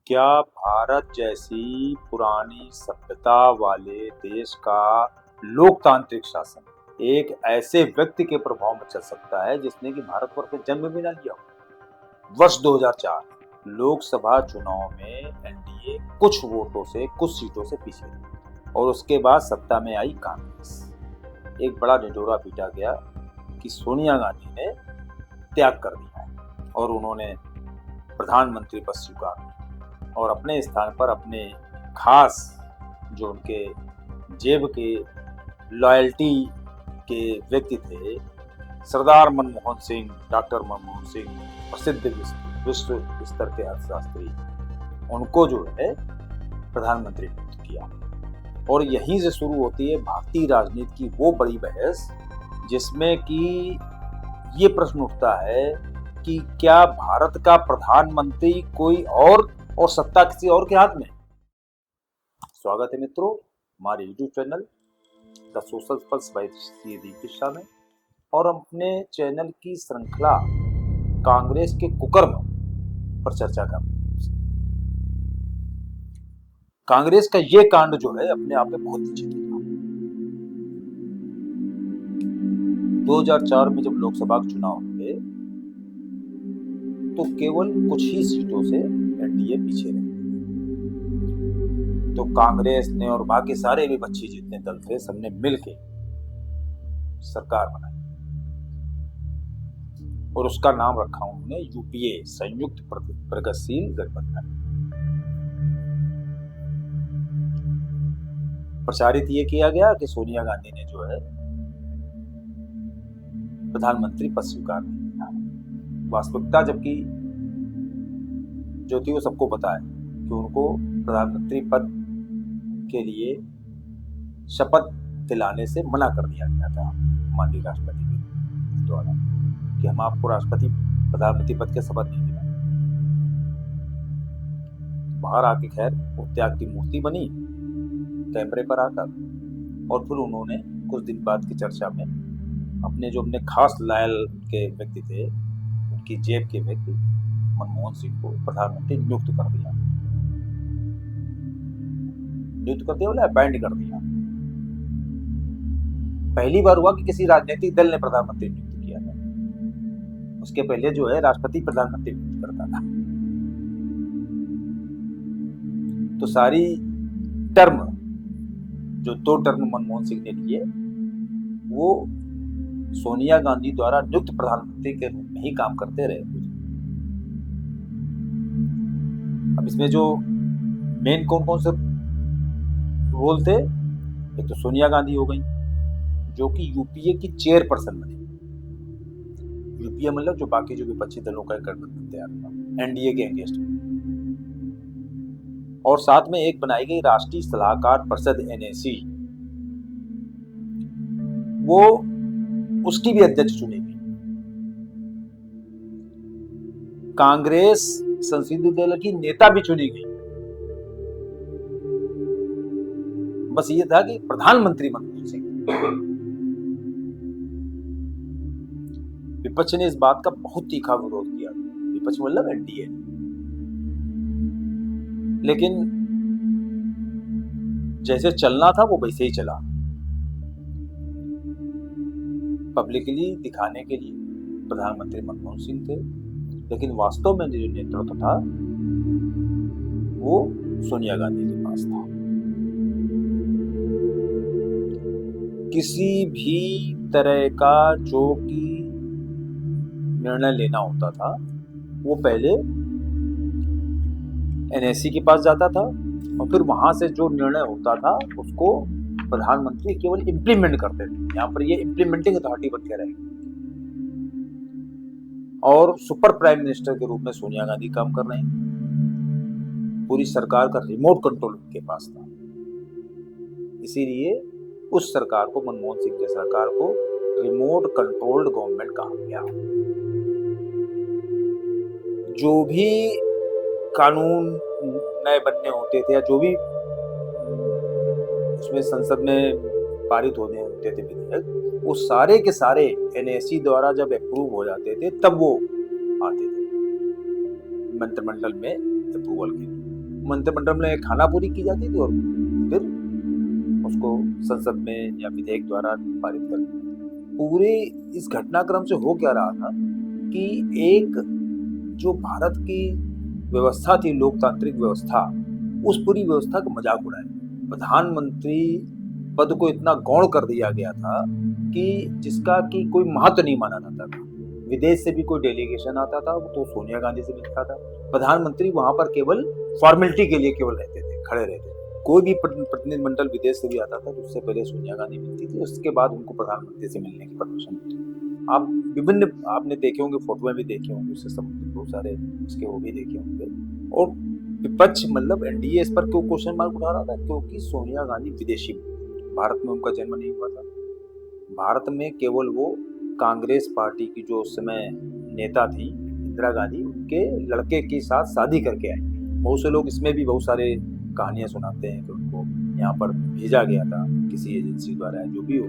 क्या भारत जैसी पुरानी सभ्यता वाले देश का लोकतांत्रिक शासन एक ऐसे व्यक्ति के प्रभाव में चल सकता है जिसने कि भारतवर्ष में जन्म भी ना लिया हो? वर्ष 2004 लोकसभा चुनाव में एनडीए कुछ वोटों से, कुछ सीटों से पीछे रही और उसके बाद सत्ता में आई कांग्रेस। एक बड़ा ढिंढोरा पीटा गया कि सोनिया गांधी ने त्याग कर दिया है और उन्होंने प्रधानमंत्री पद स्वीकार किया और अपने स्थान पर अपने खास जो उनके जेब के लॉयल्टी के व्यक्ति थे, सरदार मनमोहन सिंह, डॉक्टर मनमोहन सिंह, प्रसिद्ध विश्व स्तर के अर्थशास्त्री, उनको जो है प्रधानमंत्री नियुक्त किया। और यहीं से शुरू होती है भारतीय राजनीति की वो बड़ी बहस जिसमें कि ये प्रश्न उठता है कि क्या भारत का प्रधानमंत्री कोई और सत्ता किसी और के हाथ में? स्वागत है मित्रों हमारे YouTube channel The Social Pulse by Shri Deepika में, और हम अपने चैनल की श्रृंखला कांग्रेस के कुकर्म पर चर्चा कर रहे हैं। कांग्रेस का ये कांड जो है अपने आप में बहुत नीचे था। 2004 में जब लोकसभा के चुनाव हुए तो केवल कुछ ही सीटों से एनडीए पीछे रही। तो कांग्रेस ने और बाकी सारे भी बच्चे जितने दल थे सबने मिलके सरकार बनाई और उसका नाम रखा उन्होंने यूपीए, संयुक्त प्रगतिशील गठबंधन। प्रचारित ये किया गया कि सोनिया गांधी ने जो है प्रधानमंत्री पद स्वीकार नहीं किया। वास्तविकता जबकि जो थी वो सबको पता है कि उनको प्रधानमंत्री पद के लिए शपथ दिलाने से मना कर दिया गया था माननीय राष्ट्रपति के द्वारा कि हम आपको प्रधानमंत्री पद के शपथ नहीं दिलाएंगे। बाहर आके खैर वो त्याग की मूर्ति बनी कैमरे पर आकर, और फिर उन्होंने कुछ दिन बाद की चर्चा में अपने जो अपने खास लायल के व्यक्ति थे, उनकी जेब के व्यक्ति मनमोहन सिंह को प्रधानमंत्री नियुक्त कर दिया बोले अपॉइंट कर दिया। पहली बार हुआ कि किसी राजनीतिक दल ने प्रधानमंत्री नियुक्त किया था। उसके पहले जो है राष्ट्रपति प्रधानमंत्री नियुक्त करता था। तो सारी टर्म जो 2 टर्म मनमोहन सिंह ने लिए वो सोनिया गांधी द्वारा नियुक्त प्रधानमंत्री के रूप में ही काम करते रहे। अब इसमें जो मेन कौन कौन से रोल थे, एक तो सोनिया गांधी हो गई जो कि यूपीए की चेयरपर्सन बनी। यूपीए मतलब जो बाकी जो विपक्षी दलों का गठबंधन तैयार हुआ एनडीए के अगेंस्ट में, और साथ में एक बनाई गई राष्ट्रीय सलाहकार परिषद एनएसी, वो उसकी भी अध्यक्ष चुनी गई। कांग्रेस संसदीय दल की नेता भी चुनी गई। बस ये था कि प्रधानमंत्री मनमोहन सिंह। विपक्ष ने इस बात का बहुत तीखा विरोध किया। विपक्ष मतलब एनडीए। लेकिन जैसे चलना था वो वैसे ही चला। पब्लिकली दिखाने के लिए प्रधानमंत्री मनमोहन सिंह थे, लेकिन वास्तव में जो नेतृत्व था वो सोनिया गांधी के पास था। किसी भी तरह का जो कि निर्णय लेना होता था वो पहले एनएसी के पास जाता था और फिर वहां से जो निर्णय होता था उसको प्रधानमंत्री केवल इंप्लीमेंट करते थे। यहाँ पर ये इंप्लीमेंटिंग अथॉरिटी बन के रहेगी और सुपर प्राइम मिनिस्टर के रूप में सोनिया गांधी काम कर रहे हैं। पूरी सरकार का रिमोट कंट्रोल उनके पास था। इसीलिए उस सरकार को, मनमोहन सिंह की सरकार को, रिमोट कंट्रोल्ड गवर्नमेंट कहा गया। जो भी कानून नए बनने होते थे या जो भी उसमें संसद में पारित होने होते थे विधेयक, वो सारे के सारे एनएसी द्वारा जब अप्रूव हो जाते थे तब वो आते थे मंत्रिमंडल में अप्रूवल के लिए। मंत्रिमंडल में खानापुरी की जाती थी और फिर उसको संसद में या विधेयक द्वारा पारित कर दिया। पूरे इस घटनाक्रम से हो क्या रहा था कि एक जो भारत की व्यवस्था थी, लोकतांत्रिक व्यवस्था, उस पूरी व्यवस्था का मजाक उड़ाया। प्रधानमंत्री पद को इतना गौण कर दिया गया था कि जिसका कि कोई महत्व नहीं माना जाता था। विदेश से भी कोई डेलीगेशन आता था तो सोनिया गांधी से मिलता था। प्रधानमंत्री वहां पर केवल फॉर्मेलिटी के लिए केवल रहते थे, खड़े रहते थे। कोई भी प्रतिनिधिमंडल विदेश से भी आता था तो उससे पहले सोनिया गांधी मिलती थी, उसके बाद उनको प्रधानमंत्री से मिलने की परमिशन मिलती थी। आप विभिन्न आपने देखे होंगे, फोटो में भी देखे होंगे, उससे संबंधित बहुत सारे उसके वो भी देखे होंगे। और विपक्ष मतलब एनडीए इस पर क्यों क्वेश्चन मार्क उठा रहा था? क्योंकि सोनिया गांधी विदेशी, भारत में उनका जन्म नहीं हुआ था। भारत में केवल वो कांग्रेस पार्टी की जो उस समय नेता थी इंदिरा गांधी, उनके लड़के के साथ शादी करके आई। बहुत से लोग इसमें भी बहुत सारे कहानियां सुनाते हैं कि उनको यहाँ पर भेजा गया था किसी एजेंसी द्वारा, जो भी हो,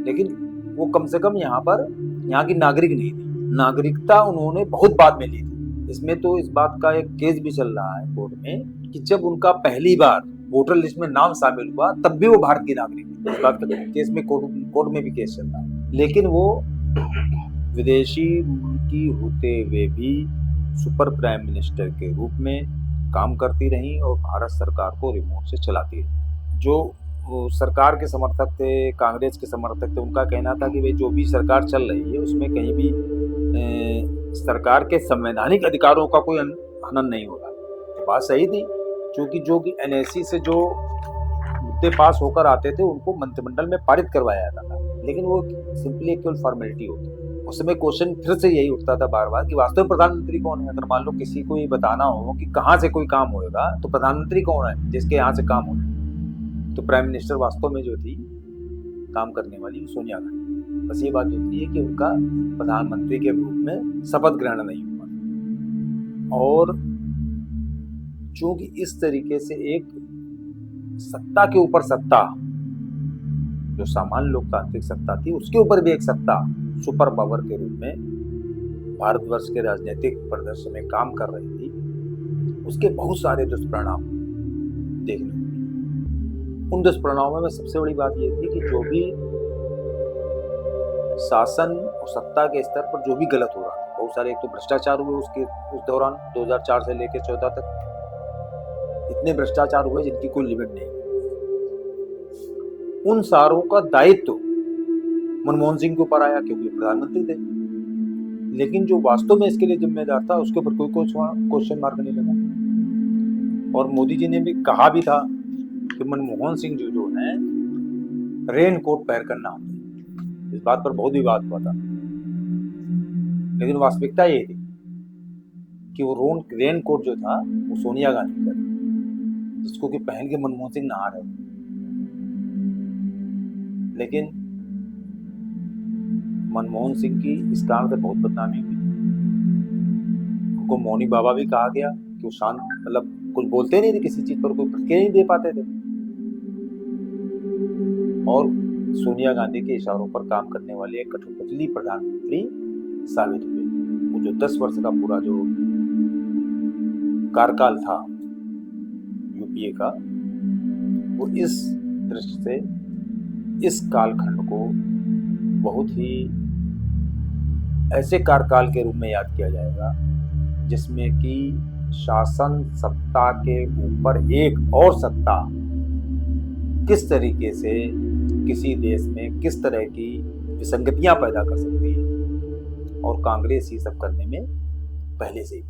लेकिन वो कम से कम यहाँ पर यहाँ की नागरिक नहीं थी। नागरिकता उन्होंने बहुत बाद में ली थी। इसमें तो इस बात का एक केस भी चल रहा है कोर्ट में कि जब उनका पहली बार वोटर लिस्ट में नाम शामिल हुआ तब भी वो भारत की नागरिक थी। इस बात का केस में कोर्ट में भी केस चल रहा है। लेकिन वो विदेशी की होते हुए भी सुपर प्राइम मिनिस्टर के रूप में काम करती रही और भारत सरकार को रिमोट से चलाती रही। जो सरकार के समर्थक थे, कांग्रेस के समर्थक थे, उनका कहना था कि भाई जो भी सरकार चल रही है उसमें कहीं भी सरकार के संवैधानिक अधिकारों का कोई हनन नहीं हो रहा। तो बात सही थी, क्योंकि जो कि एनएससी से जो मुद्दे पास होकर आते थे उनको मंत्रिमंडल में पारित करवाया जाता था, लेकिन वो सिंपली केवल फॉर्मेलिटी होती। उस समय क्वेश्चन फिर से यही उठता था बार बार कि वास्तव में प्रधानमंत्री कौन है? अगर मान लो किसी को ये बताना हो कि कहाँ से कोई काम होएगा तो प्रधानमंत्री कौन है जिसके यहाँ से काम होगा? तो प्राइम मिनिस्टर वास्तव में जो थी काम करने वाली सोनिया गांधी। बस ये बात होती है कि उनका प्रधानमंत्री के रूप में शपथ ग्रहण नहीं हुआ। और चूंकि इस तरीके से एक सत्ता के ऊपर सत्ता, जो सामान्य लोकतांत्रिक सत्ता थी, उसके ऊपर भी एक सत्ता सुपर पावर के रूप में भारतवर्ष के राजनीतिक परिदृश्य में काम कर रही थी, उसके बहुत सारे दुष्परिणाम देखने को मिले। उन दुष्परिणामों में सबसे बड़ी बात यह थी कि जो भी शासन और सत्ता के स्तर पर जो भी गलत हो रहा था, बहुत सारे, एक तो भ्रष्टाचार हुए उस दौरान 2004 से लेकर 2014 तक इतने भ्रष्टाचार हुए जिनकी कोई लिमिट नहीं। उन सारों का दायित्व मनमोहन सिंह के ऊपर आया क्योंकि प्रधानमंत्री थे, लेकिन जो वास्तव में इसके लिए जिम्मेदार था उसके ऊपर कोई क्वेश्चन मार्क नहीं लगा। और मोदी जी ने भी कहा भी था कि मनमोहन सिंह जी जो है रेन कोट पहनकर ना होते। इस बात पर बहुत विवाद हुआ था, लेकिन वास्तविकता ये थी कि वो रेन कोट जो था वो सोनिया गांधी का था, जिसको कि पहन के मनमोहन सिंह नहा रहे थे। लेकिन मनमोहन सिंह की इस कारण से बहुत बदनामी हुई। उनको मौनी बाबा भी कहा गया कि वो शांत, मतलब कुछ बोलते नहीं थे, किसी चीज पर कोई प्रतिक्रिया नहीं दे पाते थे, और सोनिया गांधी के इशारों पर काम करने वाले एक कठोरकचली प्रधानमंत्री साबित हुए। वो जो 10 वर्ष का पूरा जो कार्यकाल था यूपीए का, वो इस दृष्टि से इस कालखंड को बहुत ही ऐसे कार्यकाल के रूप में याद किया जाएगा जिसमें कि शासन सत्ता के ऊपर एक और सत्ता किस तरीके से किसी देश में किस तरह की विसंगतियां पैदा कर सकती है, और कांग्रेस ये सब करने में पहले से ही